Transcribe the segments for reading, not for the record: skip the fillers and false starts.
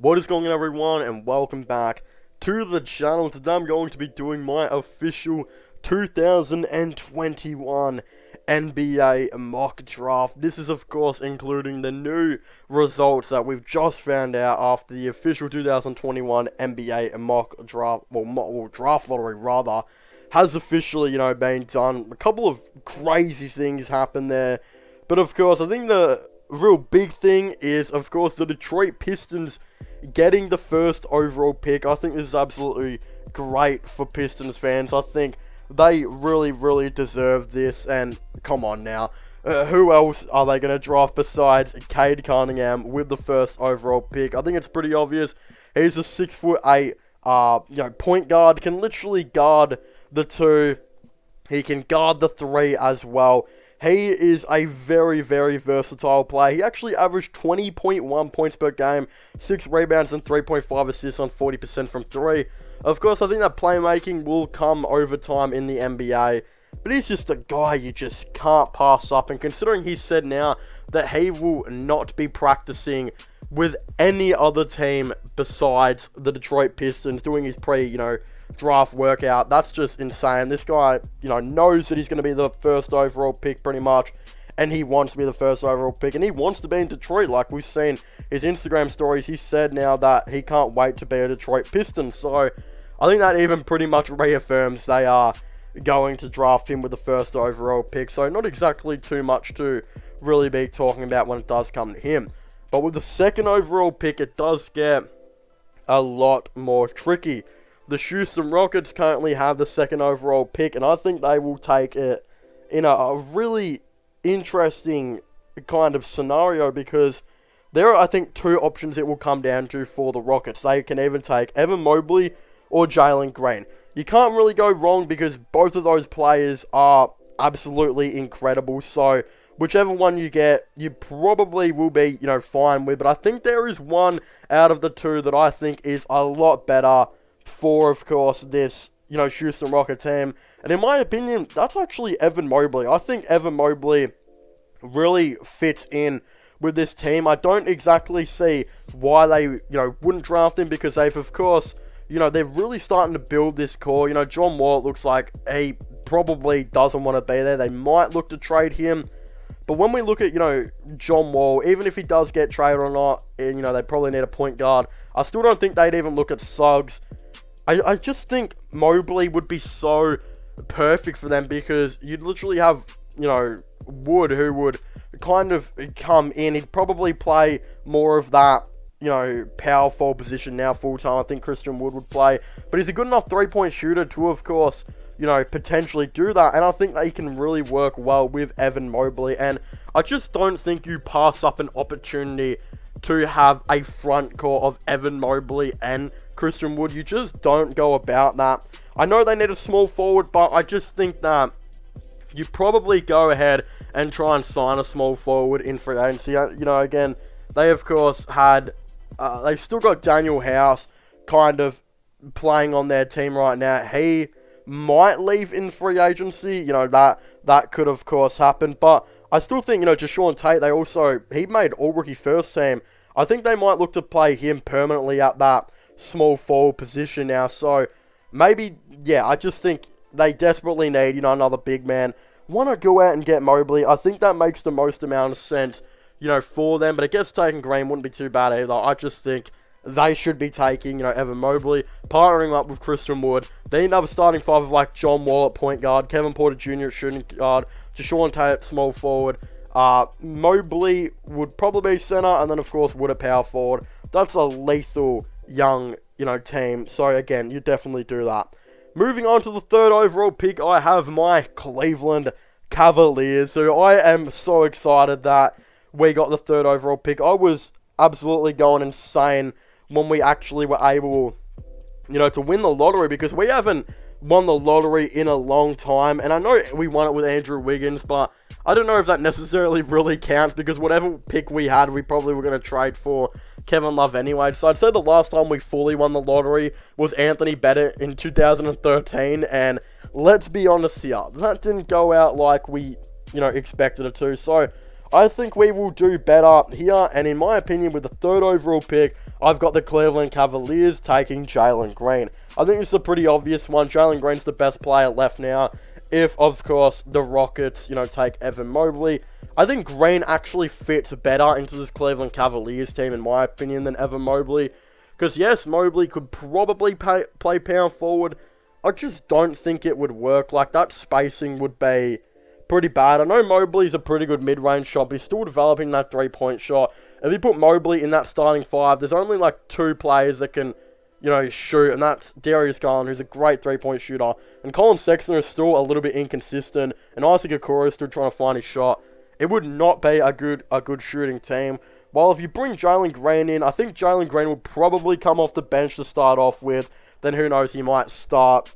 What is going on, everyone, and welcome back to the channel. Today I'm going to be doing my official 2021 NBA mock draft. This is, of course, including the new results that we've just found out after the official 2021 NBA mock draft, draft lottery rather, has officially, been done. A couple of crazy things happened there, but of course, I think the real big thing is, of course, the Detroit Pistons getting the first overall pick. I think this is absolutely great for Pistons fans. I think they really deserve this. And come on now, who else are they going to draft besides Cade Cunningham with the first overall pick? I think it's pretty obvious. He's a 6'8", point guard, can literally guard the 2. He can guard the 3 as well. He is a very versatile player. He actually averaged 20.1 points per game, 6 rebounds and 3.5 assists on 40% from 3. Of course, I think that playmaking will come over time in the NBA, but he's just a guy you just can't pass up. And considering he said now that he will not be practicing with any other team besides the Detroit Pistons, doing his draft workout, that's just insane. This guy, knows that he's going to be the first overall pick pretty much, and he wants to be the first overall pick, and he wants to be in Detroit. Like we've seen his Instagram stories, he said now that he can't wait to be a Detroit Piston. So I think that even pretty much reaffirms they are going to draft him with the first overall pick. So not exactly too much to really be talking about when it does come to him. But with the second overall pick, it does get a lot more tricky. The Houston Rockets currently have the second overall pick, and I think they will take it in a really interesting kind of scenario, because there are, I think, 2 options it will come down to for the Rockets. They can even take Evan Mobley or Jalen Green. You can't really go wrong because both of those players are absolutely incredible. So whichever one you get, you probably will be, fine with. But I think there is one out of the 2 that I think is a lot better for, of course, this, Houston Rocket team. And in my opinion, that's actually Evan Mobley. I think Evan Mobley really fits in with this team. I don't exactly see why they, wouldn't draft him, because they've, of course, they're really starting to build this core. John Wall, it looks like he probably doesn't want to be there. They might look to trade him. But when we look at, John Wall, even if he does get traded or not, and, they probably need a point guard, I still don't think they'd even look at Suggs. I just think Mobley would be so perfect for them, because you'd literally have, Wood, who would kind of come in. He'd probably play more of that, power forward position now full time. I think Christian Wood would play. But he's a good enough 3-point shooter to, of course, potentially do that. And I think that he can really work well with Evan Mobley. And I just don't think you pass up an opportunity to have a front court of Evan Mobley and Christian Wood. You just don't go about that. I know they need a small forward, but I just think that you probably go ahead and try and sign a small forward in free agency. Again, they of course had, they've still got Daniel House kind of playing on their team right now. He might leave in free agency. That could of course happen, but I still think, Deshaun Tate, he made all-rookie first team. I think they might look to play him permanently at that small forward position now. So, maybe, I just think they desperately need, another big man. Want to go out and get Mobley. I think that makes the most amount of sense, for them. But I guess taking Green wouldn't be too bad either. I just think they should be taking, Evan Mobley, partnering up with Christian Wood. They need another starting 5 of like John Wall at point guard, Kevin Porter Jr. at shooting guard, Deshaun Tate at small forward. Mobley would probably be center, and then of course Wood at power forward. That's a lethal young, team. So again, you definitely do that. Moving on to the third overall pick, I have my Cleveland Cavaliers. So I am so excited that we got the third overall pick. I was absolutely going insane when we actually were able, to win the lottery, because we haven't won the lottery in a long time. And I know we won it with Andrew Wiggins, but I don't know if that necessarily really counts, because whatever pick we had, we probably were going to trade for Kevin Love anyway. So I'd say the last time we fully won the lottery was Anthony Bennett in 2013, and let's be honest here, that didn't go out like we, expected it to. So I think we will do better here, and in my opinion, with the third overall pick, I've got the Cleveland Cavaliers taking Jalen Green. I think it's a pretty obvious one. Jalen Green's the best player left now. If, of course, the Rockets, take Evan Mobley. I think Green actually fits better into this Cleveland Cavaliers team, in my opinion, than Evan Mobley. Because, yes, Mobley could probably play power forward. I just don't think it would work. Like, that spacing would be pretty bad. I know Mobley's a pretty good mid-range shot, but he's still developing that three-point shot. If you put Mobley in that starting five, there's only like two players that can, shoot, and that's Darius Garland, who's a great three-point shooter, and Colin Sexton is still a little bit inconsistent, and Isaac Okoro is still trying to find his shot. It would not be a good shooting team. While if you bring Jalen Green in, I think Jalen Green will probably come off the bench to start off with. Then who knows, he might start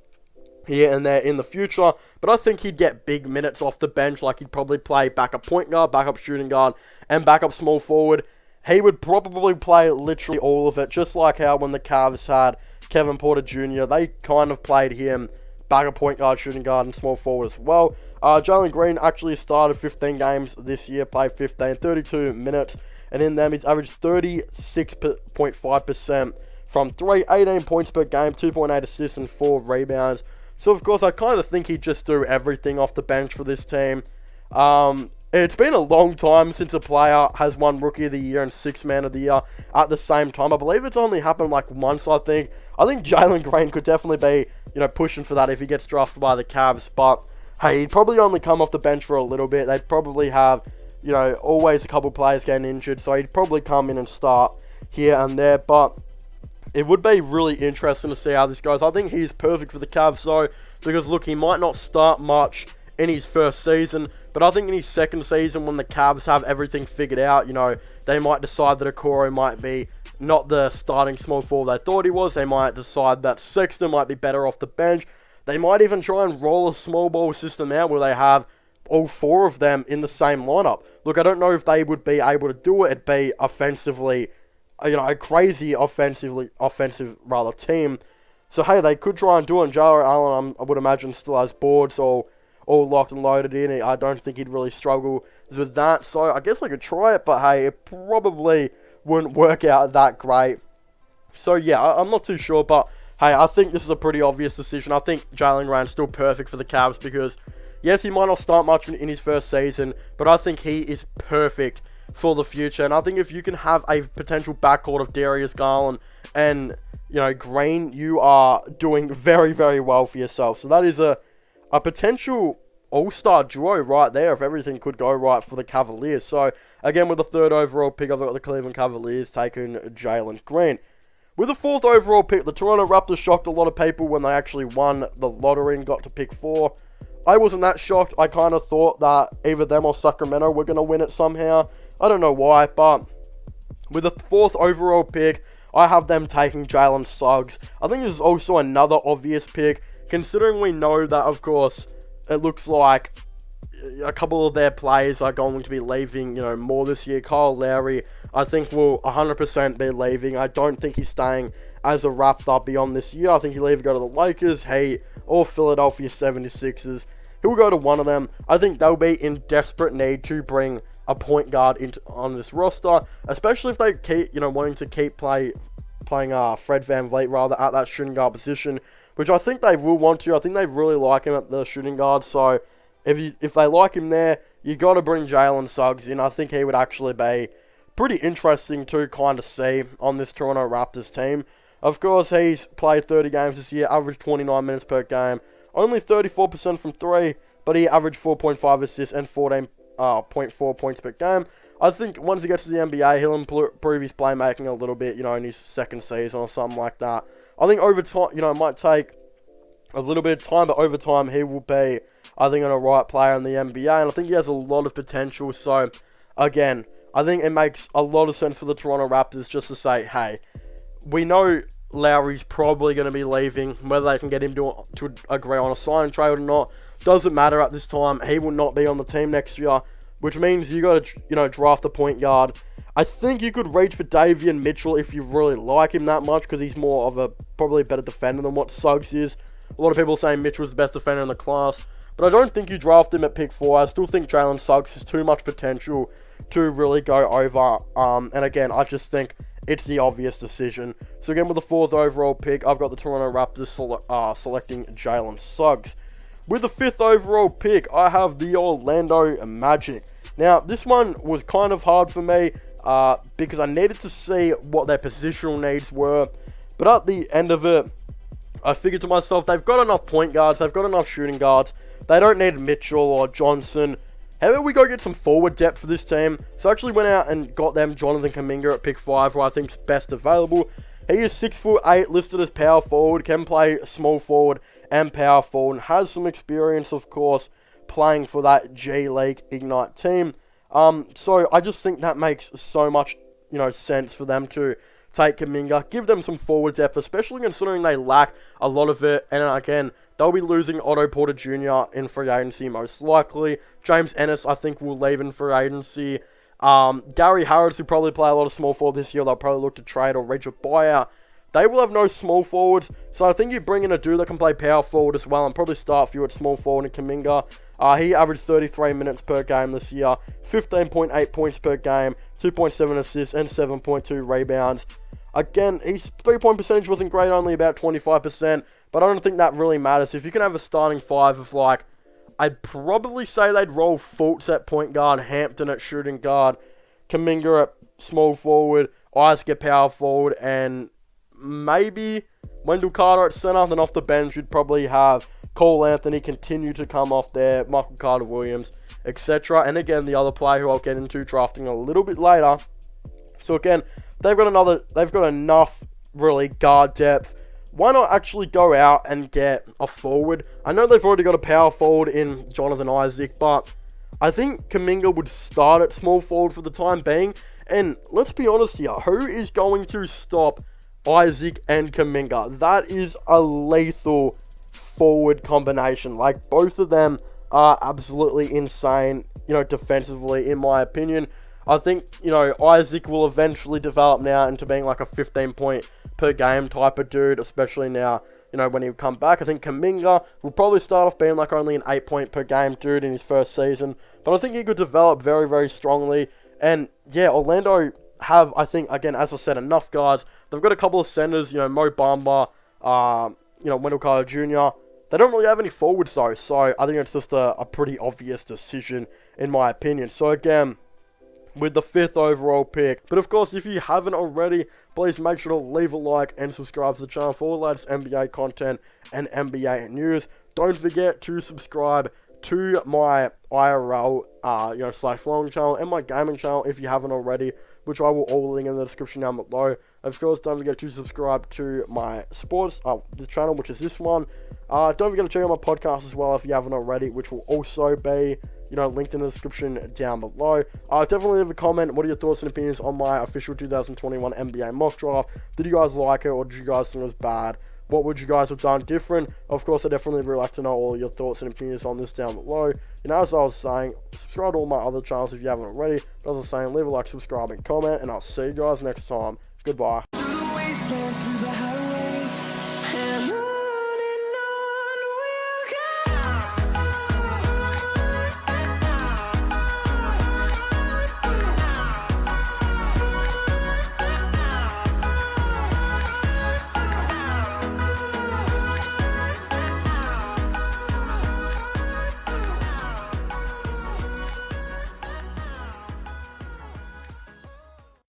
here and there in the future. But I think he'd get big minutes off the bench. Like, he'd probably play backup point guard, backup shooting guard, and backup small forward. He would probably play literally all of it, just like how when the Cavs had Kevin Porter Jr., they kind of played him backup point guard, shooting guard, and small forward as well. Jalen Green actually started 15 games this year, played 32 minutes, and in them he's averaged 36.5% from 3, 18 points per game, 2.8 assists, and 4 rebounds. So, of course, I kind of think he'd just do everything off the bench for this team. It's been a long time since a player has won Rookie of the Year and Sixth Man of the Year at the same time. I believe it's only happened like once, I think. I think Jalen Green could definitely be, pushing for that if he gets drafted by the Cavs. But, hey, he'd probably only come off the bench for a little bit. They'd probably have, always a couple players getting injured. So he'd probably come in and start here and there. But it would be really interesting to see how this goes. I think he's perfect for the Cavs, though, because, look, he might not start much in his first season, but I think in his second season, when the Cavs have everything figured out, they might decide that Okoro might be not the starting small forward they thought he was. They might decide that Sexton might be better off the bench. They might even try and roll a small ball system out where they have all four of them in the same lineup. Look, I don't know if they would be able to do it. It'd be offensively, a crazy offensive team. So, hey, they could try and do it. And Jarrett Allen, I would imagine, still has boards all locked and loaded in. I don't think he'd really struggle with that. So, I guess I could try it, but hey, it probably wouldn't work out that great. So, yeah, I'm not too sure, but hey, I think this is a pretty obvious decision. I think Jalen Green's still perfect for the Cavs because, yes, he might not start much in his first season, but I think he is perfect for the future. And I think if you can have a potential backcourt of Darius Garland and, Green, you are doing very, very well for yourself. So that is a potential all-star duo right there if everything could go right for the Cavaliers. So, again, with the third overall pick, I've got the Cleveland Cavaliers taking Jalen Green. With the fourth overall pick, the Toronto Raptors shocked a lot of people when they actually won the lottery and got to pick 4. I wasn't that shocked. I kind of thought that either them or Sacramento were going to win it somehow. I don't know why, but with the fourth overall pick, I have them taking Jalen Suggs. I think this is also another obvious pick, considering we know that, of course, it looks like a couple of their players are going to be leaving, more this year. Kyle Lowry, I think, will 100% be leaving. I don't think he's staying as a Raptor beyond this year. I think he'll either go to the Lakers, Heat, or Philadelphia 76ers. He'll go to one of them. I think they'll be in desperate need to bring a point guard on this roster, especially if they keep, wanting to keep playing Fred VanVleet rather at that shooting guard position, which I think they will want to. I think they really like him at the shooting guard. So if they like him there, you got to bring Jalen Suggs in. I think he would actually be pretty interesting to kind of see on this Toronto Raptors team. Of course, he's played 30 games this year, averaged 29 minutes per game, only 34% from 3, but he averaged 4.5 assists and 14.4 points per game. I think once he gets to the NBA, he'll improve his playmaking a little bit, in his second season or something like that. I think over time, it might take a little bit of time, but over time he will be, I think, a right player in the NBA, and I think he has a lot of potential. So, again, I think it makes a lot of sense for the Toronto Raptors just to say, hey, we know Lowry's probably going to be leaving. Whether they can get him to agree on a sign trade or not doesn't matter at this time. He will not be on the team next year, which means you got to, draft a point guard. I think you could reach for Davion Mitchell if you really like him that much, because he's more of probably a better defender than what Suggs is. A lot of people saying Mitchell's the best defender in the class, but I don't think you draft him at pick 4. I still think Jalen Suggs has too much potential to really go over. And again, I just think it's the obvious decision. So again, with the 4th overall pick, I've got the Toronto Raptors selecting Jalen Suggs. With the 5th overall pick, I have the Orlando Magic. Now, this one was kind of hard for me because I needed to see what their positional needs were. But at the end of it, I figured to myself, they've got enough point guards, they've got enough shooting guards. They don't need Mitchell or Johnson. How about we go get some forward depth for this team? So I actually went out and got them Jonathan Kuminga at pick 5, who I think is best available. He is 6'8", listed as power forward, can play small forward and power forward, and has some experience, of course, playing for that G League Ignite team. So I just think that makes so much, sense for them to take Kuminga, give them some forward depth, especially considering they lack a lot of it. And again, they'll be losing Otto Porter Jr. in free agency most likely. James Ennis, I think, will leave in free agency. Gary Harris, who probably play a lot of small forward this year, they'll probably look to trade or reach a buyout. They will have no small forwards, so I think you bring in a dude that can play power forward as well and probably start for you at small forward in Kuminga. He averaged 33 minutes per game this year, 15.8 points per game, 2.7 assists, and 7.2 rebounds. Again, his 3-point percentage wasn't great, only about 25%, but I don't think that really matters. If you can have a starting 5 of I'd probably say they'd roll Fultz at point guard, Hampton at shooting guard, Kuminga at small forward, Isaac at power forward, and maybe Wendell Carter at center. Then off the bench, you'd probably have Cole Anthony continue to come off there, Michael Carter-Williams, etc. And again, the other player who I'll get into drafting a little bit later. So again, they've got enough really guard depth. Why not actually go out and get a forward? I know they've already got a power forward in Jonathan Isaac, but I think Kuminga would start at small forward for the time being. And let's be honest here, who is going to stop Isaac and Kuminga? That is a lethal forward combination. Both of them are absolutely insane, defensively, in my opinion. I think, Isaac will eventually develop now into being like a 15-point per game type of dude, especially now, when he'll come back. I think Kuminga will probably start off being like only an 8-point per game dude in his first season, but I think he could develop very, very strongly. And yeah, Orlando have, I think, again, as I said, enough guards. They've got a couple of centers, Mo Bamba, Wendell Carter Jr. They don't really have any forwards though, so I think it's just a pretty obvious decision in my opinion. So again, with the 5th overall pick. But of course, if you haven't already, please make sure to leave a like and subscribe to the channel for all the latest NBA content and NBA news. Don't forget to subscribe to my IRL, /vlogging channel and my gaming channel if you haven't already, which I will all link in the description down below. Of course, don't forget to subscribe to my sports, the channel, which is this one. Don't forget to check out my podcast as well if you haven't already, which will also be, linked in the description down below. Definitely leave a comment. What are your thoughts and opinions on my official 2021 NBA mock draft? Did you guys like it, or did you guys think it was bad? What would you guys have done different? Of course, I definitely would like to know all your thoughts and opinions on this down below. As I was saying, subscribe to all my other channels if you haven't already. As I was saying, leave a like, subscribe, and comment, and I'll see you guys next time. Goodbye.